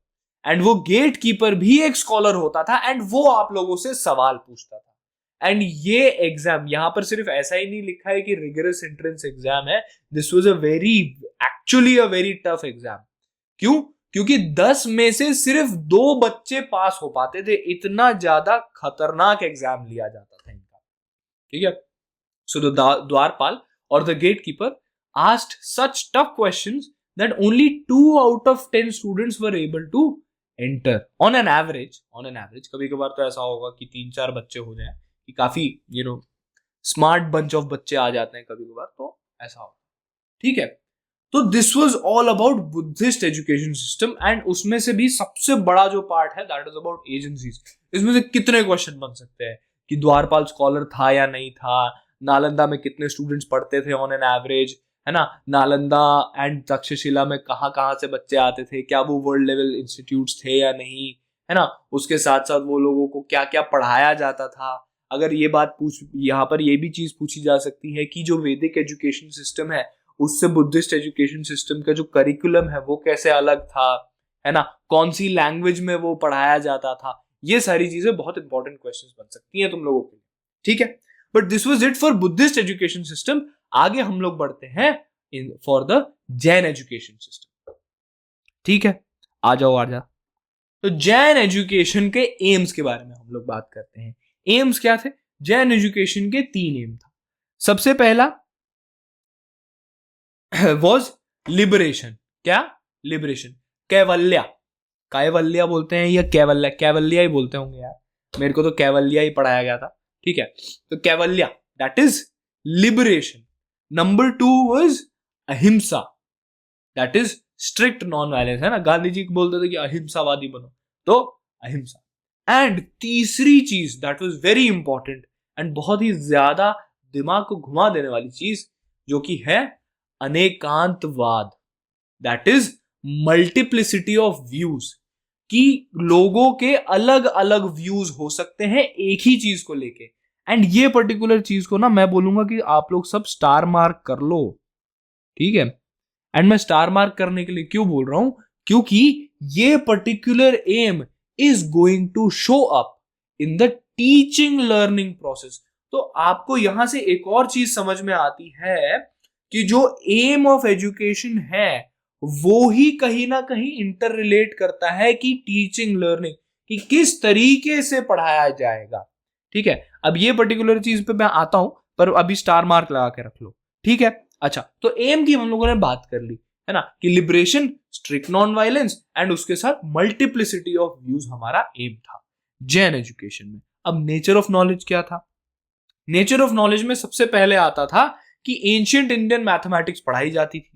एंड वो गेट कीपर भी एक स्कॉलर होता था एंड वो आप लोगों से सवाल पूछता था। एंड ये एग्जाम यहां पर सिर्फ ऐसा ही नहीं लिखा है कि रिगरस एंट्रेंस एग्जाम है, this was actually a very tough exam. क्यों? क्योंकि 10 में से सिर्फ 2 बच्चे पास हो पाते थे, इतना ज्यादा खतरनाक एग्जाम लिया जाता था इनका। ठीक है, सो द द्वारपाल और the gate keeper asked such tough questions that only 2 out of 10 students were able to enter on an average। कभी कभार तो ऐसा होगा कि 3-4 बच्चे हो जाएं कि काफी स्मार्ट बंच ऑफ बच्चे आ जाते हैं, कभी कभार तो ऐसा होगा। ठीक है, तो this was all about Buddhist education system, and उसमें से भी सबसे बड़ा जो पार्ट है दैट इज अबाउट एजेंसीज। इसमें से कितने क्वेश्चन बन सकते हैं कि द्वारपाल स्कॉलर था या नहीं था, नालंदा में कितने स्टूडेंट्स पढ़ते थे ऑन एन एवरेज, है ना, नालंदा एंड तक्षशिला में कहाँ से बच्चे आते थे, क्या वो वर्ल्ड लेवल इंस्टीट्यूट्स थे या नहीं, है ना, उसके साथ साथ वो लोगों को क्या क्या पढ़ाया जाता था। अगर ये बात यहाँ पर ये भी चीज पूछी जा सकती है कि जो वैदिक एजुकेशन सिस्टम है उससे बुद्धिस्ट एजुकेशन सिस्टम का जो करिकुलम है वो कैसे अलग था, है ना, कौन सी लैंग्वेज में वो पढ़ाया जाता था। ये सारी चीजें बहुत इंपॉर्टेंट क्वेश्चंस बन सकती हैं तुम लोगों के लिए। ठीक है, but this was it for Buddhist education system. आगे हम लोग बढ़ते हैं for the Jain education system. ठीक है, आ जाओ। तो जैन एजुकेशन के एम्स के बारे में हम लोग बात करते हैं। एम्स क्या थे? जैन एजुकेशन के 3 एम था। सबसे पहला वॉज लिबरेशन। क्या? लिबरेशन। कैवल्या बोलते हैं या कैवल्या ही बोलते होंगे यार, मेरे को तो कैवल्या ही पढ़ाया गया था। ठीक है, तो kaivalya that is liberation. Number 2 was ahimsa, that is strict non violence, है ना, गांधी जी बोलते थे कि अहिंसावादी बनो, तो अहिंसा। एंड तीसरी चीज that was very important and बहुत ही ज्यादा दिमाग को घुमा देने वाली चीज, जो कि है anekantavada, that is multiplicity of views, कि लोगों के अलग अलग व्यूज हो सकते हैं एक ही चीज को लेके। एंड ये पर्टिकुलर चीज को ना मैं बोलूंगा कि आप लोग सब स्टार मार्क कर लो। ठीक है, एंड मैं स्टार मार्क करने के लिए क्यों बोल रहा हूं? क्योंकि ये particular aim is going to show up in the teaching learning process. तो आपको यहां से एक और चीज समझ में आती है कि जो एम ऑफ एजुकेशन है वो ही कहीं ना कहीं इंटर रिलेट करता है कि टीचिंग लर्निंग, कि किस तरीके से पढ़ाया जाएगा। ठीक है, अब ये पर्टिकुलर चीज पे मैं आता हूं, पर अभी स्टार मार्क लगा के रख लो। ठीक है, अच्छा, तो एम की हम लोगों ने बात कर ली, है ना, कि liberation, strict non violence and उसके साथ मल्टीप्लिसिटी ऑफ व्यूज हमारा एम था जैन एजुकेशन में। अब नेचर ऑफ नॉलेज क्या था? नेचर ऑफ नॉलेज में सबसे पहले आता था कि एंशिएंट इंडियन मैथमेटिक्स पढ़ाई जाती थी,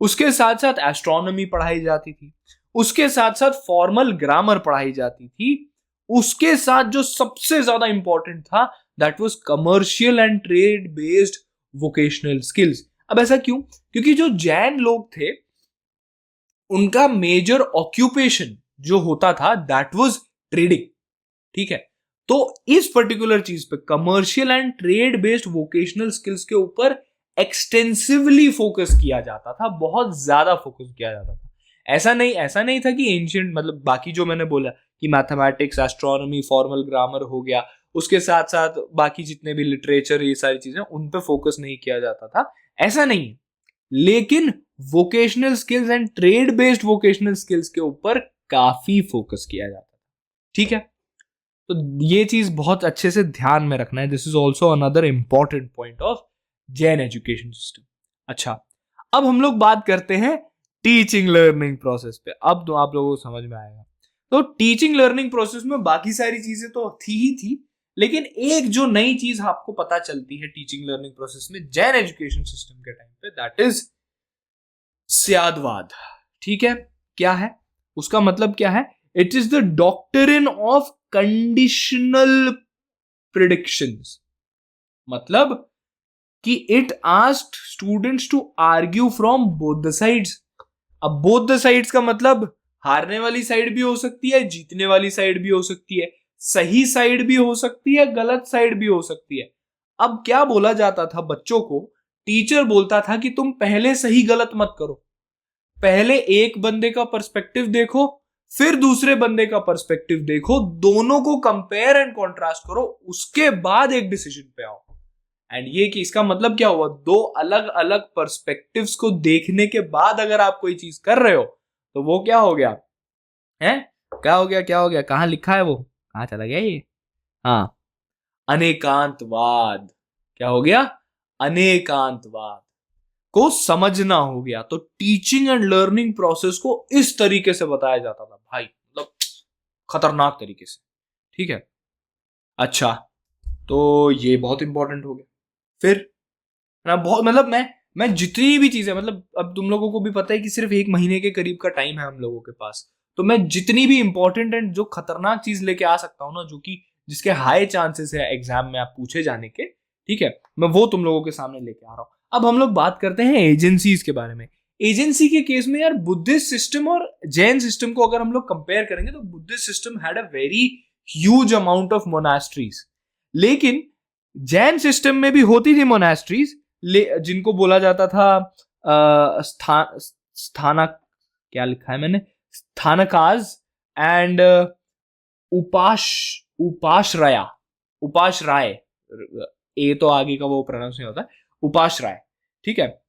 उसके साथ साथ एस्ट्रोनॉमी पढ़ाई जाती थी, उसके साथ साथ फॉर्मल ग्रामर पढ़ाई जाती थी, उसके साथ जो सबसे ज्यादा इंपॉर्टेंट था that was commercial and trade based vocational skills. अब ऐसा क्यों? क्योंकि जो जैन लोग थे उनका मेजर ऑक्यूपेशन जो होता था दैट वाज ट्रेडिंग, ठीक है। तो इस पर्टिकुलर चीज पे commercial and trade based vocational skills के ऊपर एक्सटेंसिवली फोकस किया जाता था, बहुत ज्यादा फोकस किया जाता था। ऐसा नहीं था कि एंशियंट, मतलब बाकी जो मैंने बोला कि मैथमेटिक्स, एस्ट्रोनॉमी, फॉर्मल ग्रामर हो गया, उसके साथ साथ बाकी जितने भी लिटरेचर, ये सारी चीजें, उन पे फोकस नहीं किया जाता था, ऐसा नहीं है। लेकिन vocational skills and trade based vocational skills के ऊपर काफी फोकस किया जाता था, ठीक है। तो ये चीज बहुत अच्छे से ध्यान में रखना है। This is also another important point of Jain education system. अच्छा, अब हम लोग बात करते हैं टीचिंग लर्निंग प्रोसेस पे। अब तो आप लोगों को समझ में आएगा। तो टीचिंग लर्निंग प्रोसेस में बाकी सारी चीजें तो थी ही थी, लेकिन एक जो नई चीज आपको पता चलती है टीचिंग लर्निंग प्रोसेस में जैन एजुकेशन सिस्टम के टाइम पे, दैट इज स्यादवाद, ठीक है। क्या है उसका मतलब, क्या है? It is the doctrine of conditional predictions. मतलब कि it asked students to argue from both the sides. अब बोथ द साइड्स का मतलब हारने वाली साइड भी हो सकती है, जीतने वाली साइड भी हो सकती है, सही साइड भी हो सकती है, गलत साइड भी हो सकती है। अब क्या बोला जाता था बच्चों को? टीचर बोलता था कि तुम पहले सही गलत मत करो, पहले एक बंदे का पर्सपेक्टिव देखो, फिर दूसरे बंदे का पर्सपेक्टिव देखो, दोनों को कंपेयर एंड कॉन्ट्रास्ट करो, उसके बाद एक डिसीजन पे आओ। एंड ये कि इसका मतलब क्या हुआ? दो अलग अलग पर्सपेक्टिव्स को देखने के बाद अगर आप कोई चीज कर रहे हो तो वो क्या हो गया है? क्या हो गया? क्या हो गया? कहां लिखा है वो? कहां चला गया ये? हाँ, अनेकांतवाद। क्या हो गया? अनेकांतवाद को समझना हो गया। तो टीचिंग एंड लर्निंग प्रोसेस को इस तरीके से बताया जाता था भाई, मतलब खतरनाक तरीके से, ठीक है। अच्छा, तो ये बहुत इंपॉर्टेंट हो गया। फिर ना बहुत, मतलब मैं जितनी भी चीजें, मतलब अब तुम लोगों को भी पता है कि सिर्फ एक महीने के करीब का टाइम है हम लोगों के पास, तो मैं जितनी भी इंपॉर्टेंट एंड जो खतरनाक चीज लेके आ सकता हूं ना, जो कि जिसके हाई चांसेस है एग्जाम में आप पूछे जाने के, ठीक है, मैं वो तुम लोगों के सामने लेके आ रहा हूं। अब हम लोग बात करते हैं एजेंसीज के बारे में। एजेंसी के केस में यार, बुद्धिस्ट सिस्टम और जैन सिस्टम को अगर हम लोग कंपेयर करेंगे तो Buddhist system had a very huge amount of monasteries, लेकिन जैन सिस्टम में भी होती थी मोनास्ट्रीज, जिनको बोला जाता था स्थानक, क्या लिखा है मैंने, स्थानकाज एंड उपाश्रया, उपाश्राय, ए तो आगे का वो प्रोनाउंस नहीं होता, उपाश्राय, ठीक है,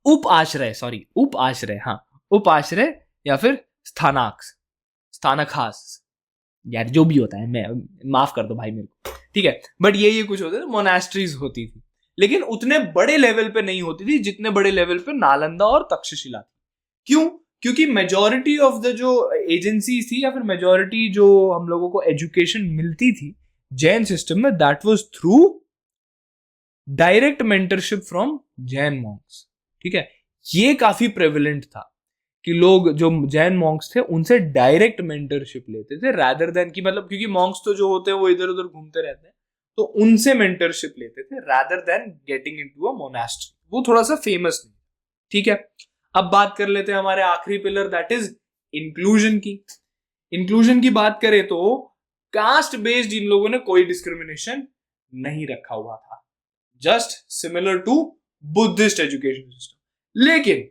उप आश्रय, सॉरी उप आश्रय, हाँ उप आश्रय या फिर स्थानकास, यार जो भी होता है, मैं माफ कर दो भाई मेरे को, ठीक है। बट ये कुछ होता है, मोनास्ट्रीज होती थी, लेकिन उतने बड़े लेवल पे नहीं होती थी जितने बड़े लेवल पे नालंदा और तक्षशिला थी। क्यों? क्योंकि मेजॉरिटी ऑफ द जो एजेंसी थी या फिर मेजॉरिटी जो हम लोगों को एजुकेशन मिलती थी जैन सिस्टम में, that was through direct mentorship from Jain Monks, ठीक है। ये काफी प्रेवलेंट था कि लोग जो जैन मॉन्क्स थे उनसे डायरेक्ट मेंटरशिप लेते थे, रादर देन कि, मतलब क्योंकि मॉन्क्स तो जो होते हैं वो इधर उधर घूमते रहते हैं, तो उनसे मेंटरशिप लेते थे rather than getting into a monastery. वो थोड़ा सा फेमस नहीं, ठीक है। अब बात कर लेते हैं हमारे आखिरी पिलर, दैट इज इंक्लूजन की। इंक्लूजन की बात करें तो कास्ट बेस्ड इन लोगों ने कोई डिस्क्रिमिनेशन नहीं रखा हुआ था, just similar to Buddhist education system. लेकिन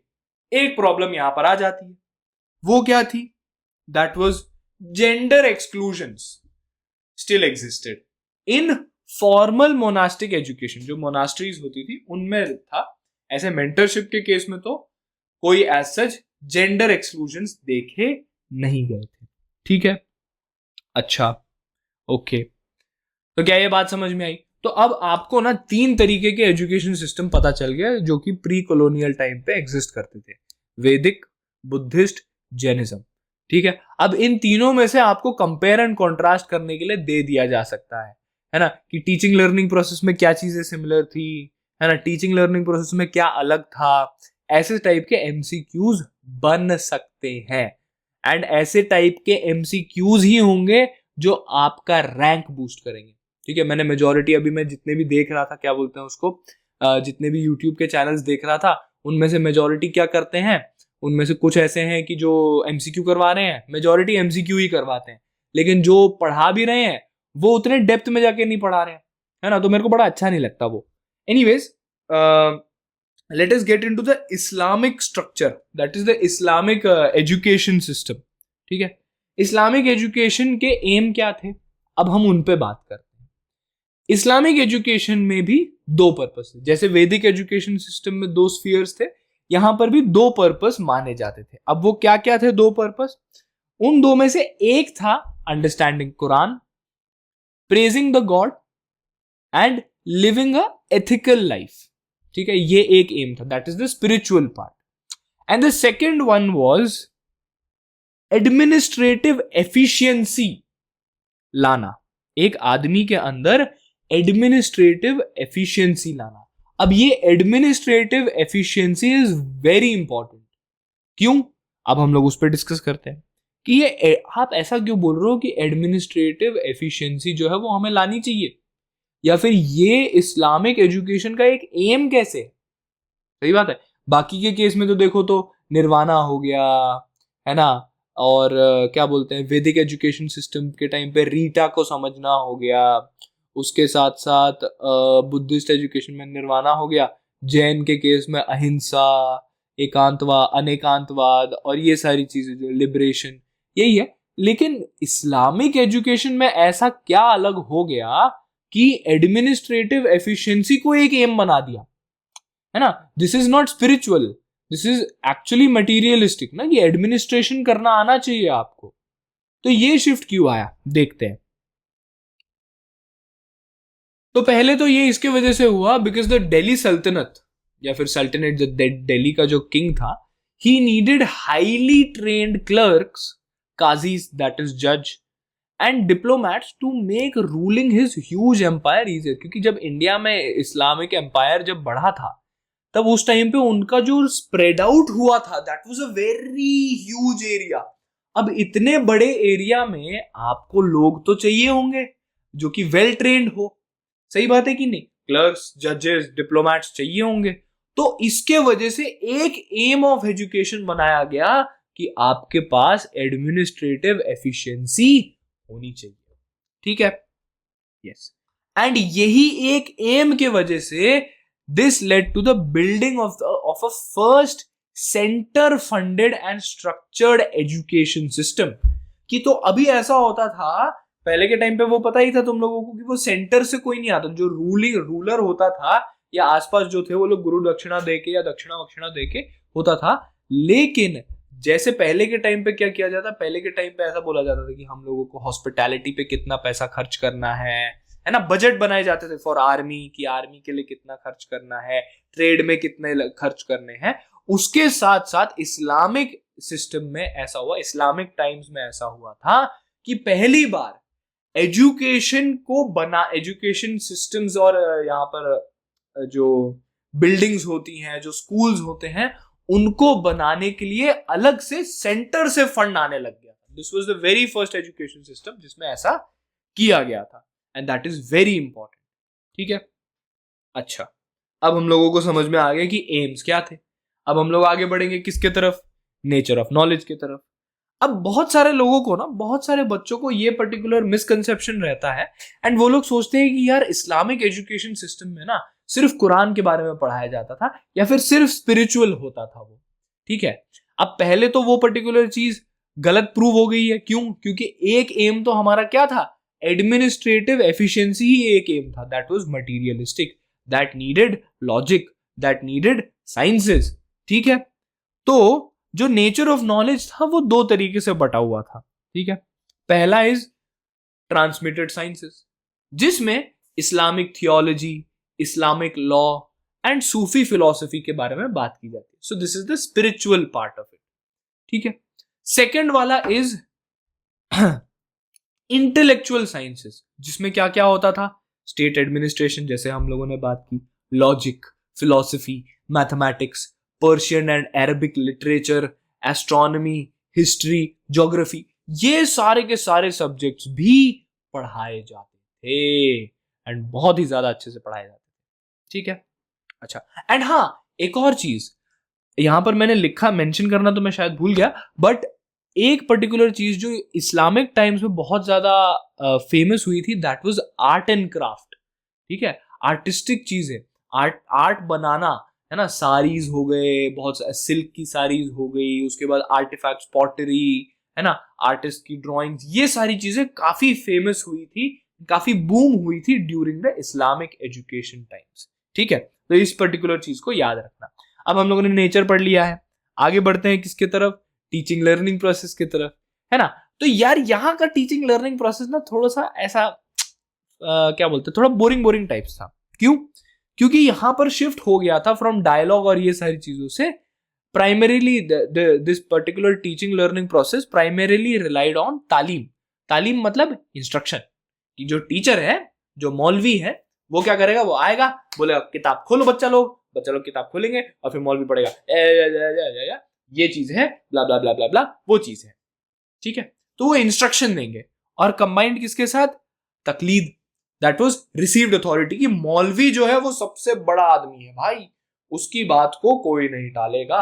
एक प्रॉब्लम यहां पर आ जाती है, वो क्या थी? That was gender exclusions still existed in formal monastic education. जो मोनास्ट्रीज होती थी उनमें था, ऐसे मेंटरशिप के केस में तो कोई एज सच जेंडर एक्सक्लूजन्स देखे नहीं गए थे, ठीक है। अच्छा, ओके, तो क्या ये बात समझ में आई? तो अब आपको ना 3 तरीके के एजुकेशन सिस्टम पता चल गया जो कि प्री कॉलोनियल टाइम पे एग्जिस्ट करते थे, वैदिक, बुद्धिस्ट, जैनिज्म, ठीक है। अब इन तीनों में से आपको कंपेयर एंड कॉन्ट्रास्ट करने के लिए दे दिया जा सकता है ना, कि टीचिंग लर्निंग प्रोसेस में क्या चीजें सिमिलर थी, है ना, टीचिंग लर्निंग प्रोसेस में क्या अलग था। ऐसे टाइप के एमसीक्यूज बन सकते हैं, एंड ऐसे टाइप के एमसीक्यूज ही होंगे जो आपका रैंक बूस्ट करेंगे, ठीक है। मैंने मेजॉरिटी, अभी मैं जितने भी देख रहा था, क्या बोलते हैं उसको, जितने भी यूट्यूब के चैनल्स देख रहा था, उनमें से मेजॉरिटी क्या करते हैं, उनमें से कुछ ऐसे हैं कि जो एमसीक्यू करवा रहे हैं, मेजॉरिटी एमसीक्यू ही करवाते हैं, लेकिन जो पढ़ा भी रहे हैं वो उतने डेप्थ में जाके नहीं पढ़ा रहे हैं, है ना, तो मेरे को बड़ा अच्छा नहीं लगता वो। Anyways, let us get into the Islamic structure, that is the Islamic education system। ठीक है, इस्लामिक एजुकेशन के एम क्या थे, अब हम उन पे बात करते हैं। इस्लामिक एजुकेशन में भी दो पर्पस थे, जैसे वैदिक एजुकेशन सिस्टम में दो स्फीयर्स थे, यहां पर भी दो पर्पस माने जाते थे। अब वो क्या क्या थे दो पर्पस? उन दो में से एक था understanding Quran, praising the God and living a ethical life. ठीक है, ये एक एम था, that is the spiritual part. And the second one was administrative efficiency लाना, एक आदमी के अंदर एडमिनिस्ट्रेटिव एफिशिएंसी लाना। अब ये administrative efficiency is very important. क्यों? अब हम लोग उस पर डिस्कस करते हैं कि ये आप ऐसा क्यों बोल रहे हो कि एडमिनिस्ट्रेटिव एफिशिएंसी जो है वो हमें लानी चाहिए, या फिर ये इस्लामिक एजुकेशन का एक एम कैसे है? सही बात है, बाकी के केस में तो देखो तो निर्वाणा हो गया, है ना, और क्या बोलते हैं, वैदिक एजुकेशन सिस्टम के टाइम पे रीटा को समझना हो गया, उसके साथ साथ बुद्धिस्ट एजुकेशन में निर्वाणा हो गया, जैन के केस में अहिंसा, एकांतवाद, अनेकांतवाद और ये सारी चीजें जो लिबरेशन, यही है। लेकिन इस्लामिक एजुकेशन में ऐसा क्या अलग हो गया कि एडमिनिस्ट्रेटिव एफिशिएंसी को एक एम बना दिया, है ना? This is not spiritual, this is actually materialistic ना, कि एडमिनिस्ट्रेशन करना आना चाहिए आपको। तो ये शिफ्ट क्यों आया, देखते हैं। तो पहले तो ये इसके वजह से हुआ बिकॉज द दिल्ली सल्तनत या फिर सल्तनत, दिल्ली का जो किंग था, he needed highly trained clerks, qazis that is जज, and diplomats to make ruling his huge empire easier. क्योंकि जब इंडिया में इस्लामिक एम्पायर जब बढ़ा था, तब उस टाइम पे उनका जो स्प्रेड आउट हुआ था, that was a very huge area. अब इतने बड़े एरिया में आपको लोग तो चाहिए होंगे जो कि वेल ट्रेन्ड हो, सही बात है कि नहीं? क्लर्क्स, जजेस, डिप्लोमैट्स चाहिए होंगे। तो इसके वजह से एक एम ऑफ एजुकेशन बनाया गया कि आपके पास एडमिनिस्ट्रेटिव एफिशिएंसी होनी चाहिए। ठीक है, यस। एंड यही एक एम के वजह से this led to the building of a first centre funded and structured education system. कि तो अभी ऐसा होता था पहले के टाइम पे, वो पता ही था तुम लोगों को कि वो सेंटर से कोई नहीं आता, जो रूलर होता था या आसपास जो थे वो लोग गुरु दक्षिणा देके या दक्षिणा वक्षिणा देके होता था। लेकिन जैसे पहले के टाइम पे क्या किया जाता, पहले के टाइम पे ऐसा बोला जाता था कि हम लोगों को हॉस्पिटैलिटी पे कितना पैसा खर्च करना है ना, बजट बनाए जाते थे फॉर आर्मी, कि आर्मी के लिए कितना खर्च करना है, ट्रेड में कितने खर्च करने हैं। उसके साथ साथ इस्लामिक सिस्टम में ऐसा हुआ, इस्लामिक टाइम्स में ऐसा हुआ था कि पहली बार एजुकेशन को बना, एजुकेशन सिस्टम्स और यहाँ पर जो बिल्डिंग्स होती हैं, जो स्कूल्स होते हैं, उनको बनाने के लिए अलग से सेंटर से फंड आने लग गया। This was the very first education system जिसमें ऐसा किया गया था, and that is very important. ठीक है, अच्छा, अब हम लोगों को समझ में आ गया कि एम्स क्या थे। अब हम लोग आगे बढ़ेंगे किसके तरफ? नेचर ऑफ नॉलेज की तरफ। अब बहुत सारे लोगों को ना, बहुत सारे बच्चों को ये पर्टिकुलर मिसकंसेप्शन रहता है, एंड वो लोग सोचते हैं कि यार इस्लामिक एजुकेशन सिस्टम में ना सिर्फ कुरान के बारे में पढ़ाया जाता था या फिर सिर्फ स्पिरिचुअल होता था वो। ठीक है, अब पहले तो वो पर्टिकुलर चीज गलत प्रूव हो गई है। क्यों? क्योंकि एक एम तो हमारा क्या था? एडमिनिस्ट्रेटिव एफिशिएंसी ही एक एम था, that was materialistic, that needed logic, that needed sciences. ठीक है, तो जो नेचर ऑफ नॉलेज था वो दो तरीके से बटा हुआ था। ठीक है, पहला इज ट्रांसमिटेड साइंसेस, जिसमें Islamic theology, Islamic law and Sufi philosophy के बारे में बात की जाती है। So this is the spiritual part of it. ठीक है, सेकेंड वाला इज इंटेलेक्चुअल साइंसेस, जिसमें क्या क्या होता था? स्टेट एडमिनिस्ट्रेशन, जैसे हम लोगों ने बात की, logic, philosophy, mathematics, Persian and Arabic literature, astronomy, history, geography, ये सारे के सारे सब्जेक्ट्स भी पढ़ाए जाते थे, एंड बहुत ही ज्यादा अच्छे से पढ़ाए जाते थे। ठीक है, अच्छा, एंड हाँ, एक और चीज, यहां पर मैंने लिखा, मेंशन करना तो मैं शायद भूल गया, बट एक पर्टिकुलर चीज जो इस्लामिक टाइम्स में बहुत ज्यादा फेमस हुई थी, that was art and craft. ठीक है, आर्टिस्टिक चीजें, आर्ट बनाना, है ना, साड़ीज हो गए, बहुत सिल्क की साड़ीज हो गई, उसके बाद आर्टिफैक्ट्स, पॉटरी, है ना, आर्टिस्ट की ड्राइंग्स, ये सारी चीजें काफी फेमस हुई थी, काफी बूम हुई थी during the Islamic education times. ठीक है, तो इस पर्टिकुलर चीज को याद रखना। अब हम लोगों ने नेचर पढ़ लिया है, आगे बढ़ते हैं किसके तरफ, टीचिंग लर्निंग प्रोसेस की तरफ, है ना। तो यार यहाँ का टीचिंग लर्निंग प्रोसेस ना थोड़ा सा ऐसा क्या बोलते हैं, थोड़ा बोरिंग बोरिंग टाइप्स था। क्यों? क्योंकि यहां पर शिफ्ट हो गया था फ्रॉम डायलॉग और ये सारी चीजों से, primarily this particular teaching learning process primarily relied on तालीम। तालीम मतलब इंस्ट्रक्शन, कि जो टीचर है, जो मौलवी है, वो क्या करेगा, वो आएगा, बोलेगा किताब खोलो बच्चा लोग किताब खोलेंगे, और फिर मौलवी पढ़ेगा ये चीज है, ब्ला ब्ला ब्ला ब्ला ब्ला, वो चीज है। ठीक है, तो वो इंस्ट्रक्शन देंगे, और कंबाइंड किसके साथ, तकलीद, दैट वाज रिसीव्ड अथॉरिटी, कि मौलवी जो है वो सबसे बड़ा आदमी है भाई, उसकी बात को कोई नहीं टालेगा,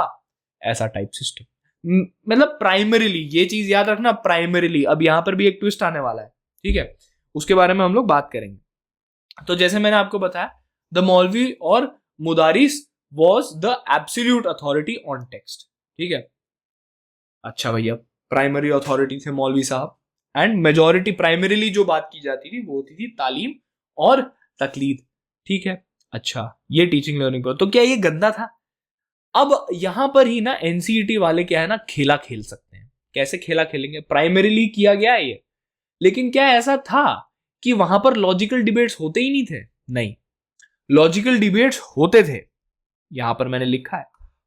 ऐसा टाइप सिस्टम। मतलब प्राइमरीली, ये चीज याद रखना, प्राइमरीली। अब यहां पर भी एक ट्विस्ट आने वाला है, ठीक है, उसके बारे में हम लोग बात करेंगे। तो जैसे मैंने आपको बताया, द मौलवी और mudarris was the absolute authority on text. ठीक है, अच्छा भैया, प्राइमरी अथॉरिटी थे मौलवी साहब, एंड मेजॉरिटी, प्राइमरीली जो बात की जाती थी वो होती थी तालीम और तकलीद। ठीक है, अच्छा, ये टीचिंग लर्निंग पर, तो क्या ये गंदा था? अब यहां पर ही ना एनसीईटी वाले क्या है ना, खेला खेल सकते हैं। कैसे खेला खेलेंगे? प्राइमरीली किया गया है ये, लेकिन क्या ऐसा था कि वहां पर लॉजिकल डिबेट्स होते ही नहीं थे? नहीं, लॉजिकल डिबेट्स होते थे, यहां पर मैंने लिखा है।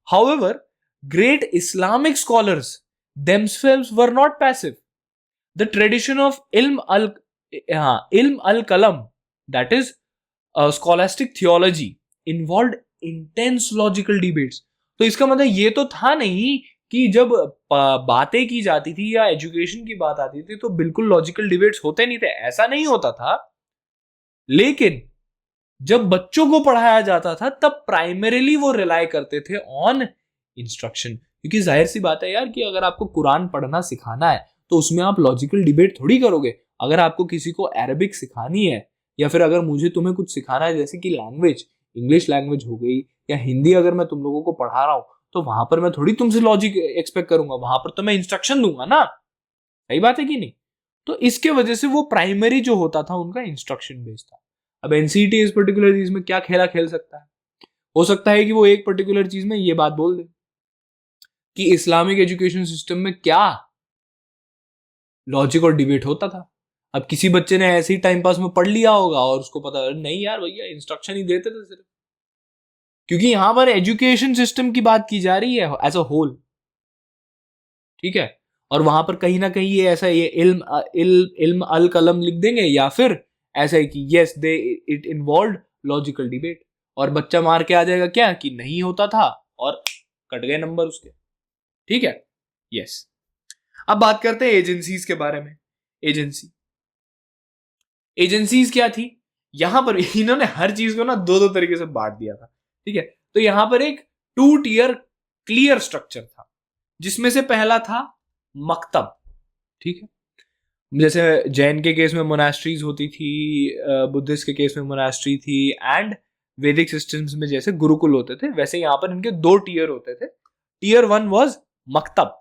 However, great Islamic scholars themselves were not passive. The tradition of ilm al-kalam, that is scholastic theology, involved intense logical debates. तो इसका मतलब ये तो था नहीं कि जब बातें की जाती थी या एजुकेशन की बात आती थी तो बिल्कुल लॉजिकल डिबेट्स होते नहीं थे, ऐसा नहीं होता था। लेकिन जब बच्चों को पढ़ाया जाता था तब प्राइमरीली वो रिलाई करते थे ऑन इंस्ट्रक्शन, क्योंकि जाहिर सी बात है यार कि अगर आपको कुरान पढ़ना सिखाना है तो उसमें आप लॉजिकल डिबेट थोड़ी करोगे। अगर आपको किसी को अरबिक सिखानी है, या फिर अगर मुझे तुम्हें कुछ सिखाना है, जैसे कि लैंग्वेज, इंग्लिश लैंग्वेज हो गई, या हिंदी अगर मैं तुम लोगों को पढ़ा रहा हूं, तो वहां पर मैं थोड़ी तुमसे लॉजिक एक्सपेक्ट करूंगा, वहां पर तो मैं इंस्ट्रक्शन दूंगा ना। सही बात है कि नहीं? तो इसके वजह से वो प्राइमरी जो होता था उनका इंस्ट्रक्शन बेस्ड था। अब एनसीईटी इस पर्टिकुलर चीज में क्या खेला खेल सकता है? हो सकता है कि वो एक पर्टिकुलर चीज में ये बात बोल दे कि इस्लामिक एजुकेशन सिस्टम में क्या लॉजिक और डिबेट होता था। अब किसी बच्चे ने ऐसे ही टाइम पास में पढ़ लिया होगा और उसको पता नहीं यार भैया इंस्ट्रक्शन ही देते थे सिर्फ, क्योंकि यहां पर एजुकेशन सिस्टम की बात की जा रही है एज अ होल। ठीक है, और वहां पर कहीं ना कहीं ये ऐसा ये इल्म अल कलम लिख देंगे, या फिर ऐसा है कि yes they it involve logical debate, और बच्चा मार के आ जाएगा क्या कि नहीं होता था, और कट गए नंबर उसके। ठीक है, यस। अब बात करते हैं एजेंसीज के बारे में। एजेंसीज क्या थी? यहां पर इन्होंने हर चीज को ना दो दो तरीके से बांट दिया था। ठीक है, तो यहां पर एक 2 टियर क्लियर स्ट्रक्चर था, जिसमें से पहला था मकतब। ठीक है, जैसे जैन के केस में मोनास्ट्रीज होती थी, बुद्धिस्ट के केस में मोनास्ट्री थी, एंड वैदिक सिस्टम्स में जैसे गुरुकुल होते थे, वैसे यहां पर इनके 2 टियर होते थे। टियर 1 वाज मकतब,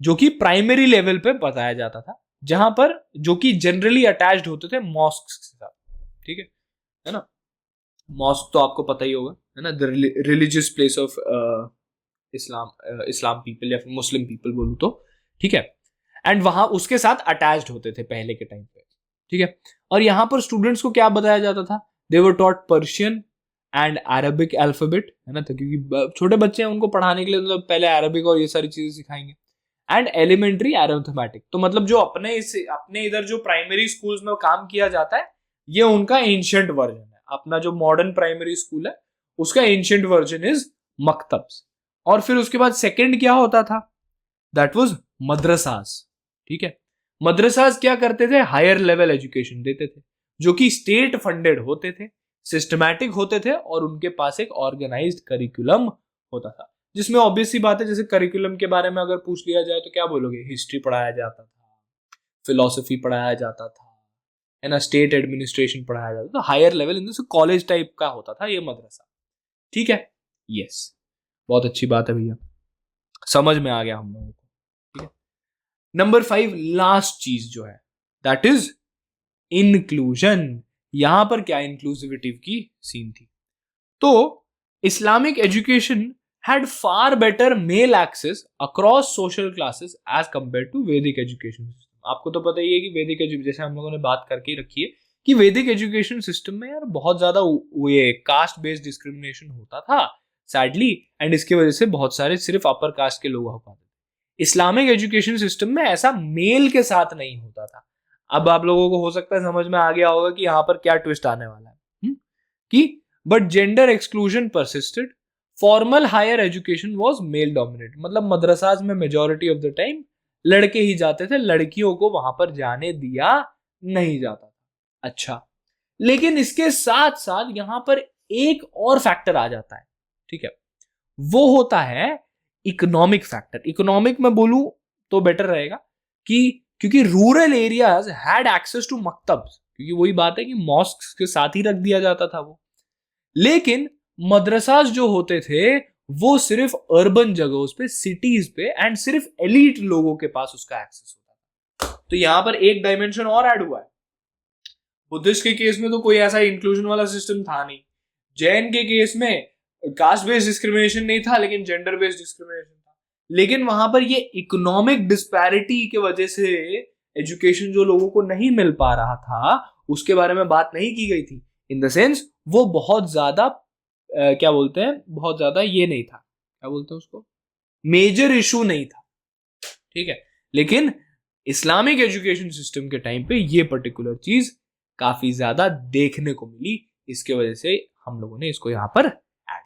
जो कि प्राइमरी लेवल पे बताया जाता था, जहां पर जो कि जनरली अटैच्ड होते थे मॉस्क के साथ। ठीक है ना, मॉस्क तो आपको पता ही होगा, है ना, the religious place of Islam people या फिर मुस्लिम पीपल बोलूं तो। ठीक है, एंड वहां उसके साथ अटैच्ड होते थे पहले के टाइम पे। ठीक है, और यहां पर स्टूडेंट्स को क्या बताया जाता था? They were taught Persian and Arabic alphabet, है ना, तो क्योंकि छोटे बच्चे हैं उनको पढ़ाने के लिए मतलब पहले अरबिक और ये सारी चीजें सिखाएंगे, एंड एलिमेंट्री अरिथमेटिक। तो मतलब जो अपने इधर जो प्राइमरी स्कूल्स में काम किया जाता है, ये उनका एंशिएंट वर्जन है। अपना जो मॉडर्न प्राइमरी स्कूल है उसका एंशिएंट वर्जन इज मकतब्स। और फिर उसके बाद सेकंड क्या होता था? That was madrasas. ठीक है, मदरसास क्या करते थे? हायर लेवल एजुकेशन देते थे, जो कि स्टेट फंडेड होते थे, सिस्टमैटिक होते थे, और उनके पास एक ऑर्गेनाइज्ड करिकुलम होता था। जिसमें ऑब्वियस सी बात है, जैसे करिकुलम के बारे में अगर पूछ लिया जाए तो क्या बोलोगे, हिस्ट्री पढ़ाया जाता था, फिलोसफी पढ़ाया जाता था, है ना, स्टेट एडमिनिस्ट्रेशन पढ़ाया जाता था, higher level in college type का होता था ये मदरसा, ठीक है। यस, बहुत अच्छी बात है भैया, समझ में आ गया हम लोगों को, ठीक है। नंबर 5 लास्ट चीज जो है दैट इज इंक्लूजन। यहां पर क्या इंक्लूसिविटी की सीन थी, तो Islamic education had far better male access across social classes as compared to वैदिक एजुकेशन सिस्टम। आपको तो पता ही है कि वैदिक एजुकेशन, जैसे हम लोगों ने बात करके रखी है कि वैदिक एजुकेशन सिस्टम में यार बहुत ज्यादा ये कास्ट बेस्ड डिस्क्रिमिनेशन होता था सैडली, एंड इसकी वजह से बहुत सारे सिर्फ अपर कास्ट के लोग हो पाते थे। इस्लामिक एजुकेशन सिस्टम में ऐसा मेल के साथ नहीं होता था। अब आप लोगों को हो सकता है समझ में आ गया होगा कि यहाँ पर क्या ट्विस्ट आने वाला है, कि but gender exclusion persisted, formal higher education was male dominate, मतलब मदरसाज में मेजॉरिटी ऑफ द टाइम लड़के ही जाते थे, लड़कियों को वहां पर जाने दिया नहीं जाता था। अच्छा, लेकिन इसके साथ साथ यहां पर एक और फैक्टर आ जाता है, ठीक है, वो होता है इकोनॉमिक फैक्टर। इकोनॉमिक में बोलूं तो बेटर रहेगा कि क्योंकि rural areas had access to maktabs, क्योंकि वही बात है कि मॉस्क के साथ ही रख दिया जाता था वो, लेकिन मदरसाज जो होते थे वो सिर्फ अर्बन जगहों पे, सिटीज पे, एंड सिर्फ एलीट लोगों के पास उसका एक्सेस होता था। तो यहां पर एक डायमेंशन और ऐड हुआ है। बुद्धिस्ट के केस में तो कोई ऐसा इंक्लूजन वाला सिस्टम था नहीं, जैन के केस में कास्ट बेस्ड डिस्क्रिमिनेशन नहीं था लेकिन जेंडर बेस्ड डिस्क्रिमिनेशन था, लेकिन वहां पर ये इकोनॉमिक डिस्पैरिटी की वजह से एजुकेशन जो लोगों को नहीं मिल पा रहा था उसके बारे में बात नहीं की गई थी। इन द सेंस वो बहुत ज्यादा क्या बोलते हैं, बहुत ज्यादा ये नहीं था, क्या बोलते हैं उसको, मेजर इशू नहीं था, ठीक है। लेकिन इस्लामिक एजुकेशन सिस्टम के टाइम पे ये पर्टिकुलर चीज काफी ज्यादा देखने को मिली, इसके वजह से हम लोगों ने इसको यहां पर ऐड,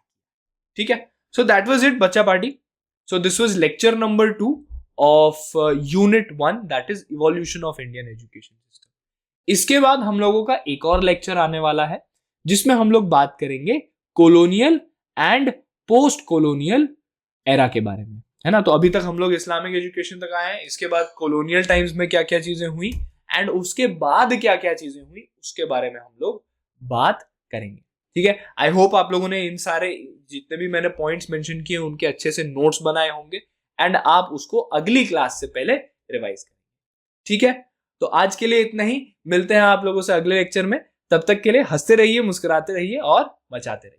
ठीक है। सो दैट वाज इट बच्चा party. So this was lecture number 2 of unit 1 that is evolution of Indian education system. इसके बाद हम लोगों का एक और लेक्चर आने वाला है जिसमें हम लोग बात करेंगे colonial and post colonial era के बारे में, है ना। तो अभी तक हम लोग इस्लामिक एजुकेशन तक आए हैं, इसके बाद कॉलोनियल टाइम्स में क्या क्या चीजें हुई एंड उसके बाद क्या क्या चीजें हुई उसके बारे में हम लोग बात करेंगे, ठीक है। आई होप आप लोगों ने इन सारे जितने भी मैंने पॉइंट्स मेंशन किए उनके अच्छे से नोट्स बनाए होंगे एंड आप उसको अगली क्लास से पहले रिवाइज करेंगे, ठीक है। तो आज के लिए इतना ही, मिलते हैं आप लोगों से अगले लेक्चर में, तब तक के लिए हंसते रहिए, मुस्कुराते रहिए और मचाते रहिए।